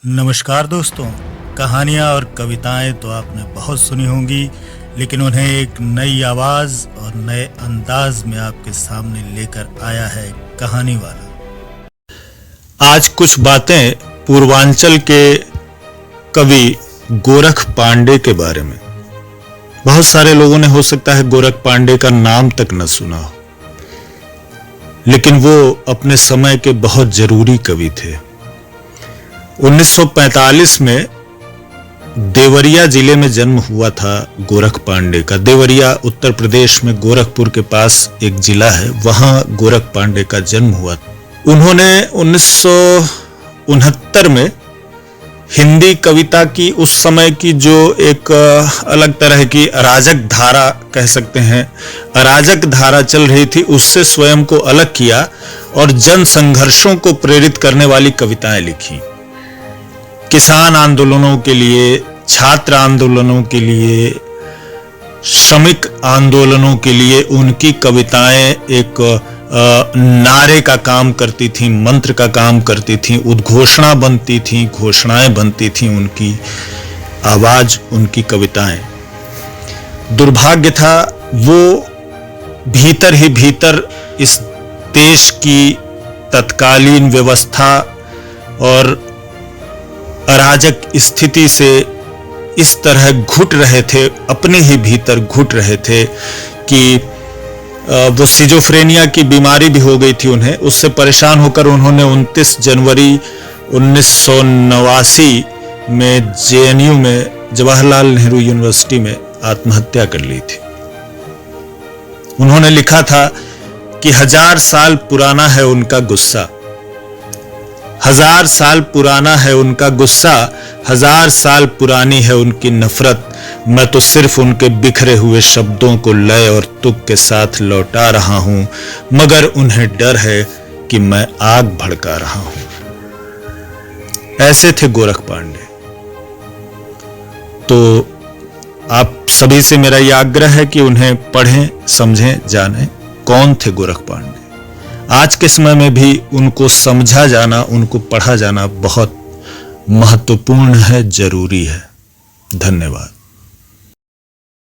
नमस्कार दोस्तों। कहानियाँ और कविताएं तो आपने बहुत सुनी होंगी, लेकिन उन्हें एक नई आवाज़ और नए अंदाज में आपके सामने लेकर आया है कहानी वाला। आज कुछ बातें पूर्वांचल के कवि गोरख पांडे के बारे में। बहुत सारे लोगों ने हो सकता है गोरख पांडे का नाम तक न सुना हो, लेकिन वो अपने समय के बहुत जरूरी कवि थे। 1945 में देवरिया जिले में जन्म हुआ था गोरख पांडे का। देवरिया उत्तर प्रदेश में गोरखपुर के पास एक जिला है, वहां गोरख पांडे का जन्म हुआ। उन्होंने 1969 में हिंदी कविता की उस समय की जो एक अलग तरह की अराजक धारा कह सकते हैं, अराजक धारा चल रही थी, उससे स्वयं को अलग किया और जन संघर्षों को प्रेरित करने वाली कविताएं लिखी। किसान आंदोलनों के लिए, छात्र आंदोलनों के लिए, श्रमिक आंदोलनों के लिए उनकी कविताएं एक नारे का काम करती थी, मंत्र का काम करती थी, उद्घोषणा बनती थी, घोषणाएं बनती थी, उनकी आवाज, उनकी कविताएं। दुर्भाग्य था वो भीतर ही भीतर इस देश की तत्कालीन व्यवस्था और अराजक स्थिति से इस तरह घुट रहे थे, अपने ही भीतर घुट रहे थे कि वो सिजोफ्रेनिया की बीमारी भी हो गई थी उन्हें। उससे परेशान होकर उन्होंने 29 जनवरी 1989 में जेएनयू में, जवाहरलाल नेहरू यूनिवर्सिटी में आत्महत्या कर ली थी। उन्होंने लिखा था कि 1000 साल पुराना है उनका गुस्सा, 1000 साल पुराना है उनका गुस्सा, 1000 साल पुरानी है उनकी नफरत। मैं तो सिर्फ उनके बिखरे हुए शब्दों को लय और तुक के साथ लौटा रहा हूं, मगर उन्हें डर है कि मैं आग भड़का रहा हूं। ऐसे थे गोरख पांडे। तो आप सभी से मेरा यह आग्रह है कि उन्हें पढ़ें, समझें, जानें कौन थे गोरख पांडे। आज के समय में भी उनको समझा जाना, उनको पढ़ा जाना बहुत महत्वपूर्ण है, जरूरी है। धन्यवाद।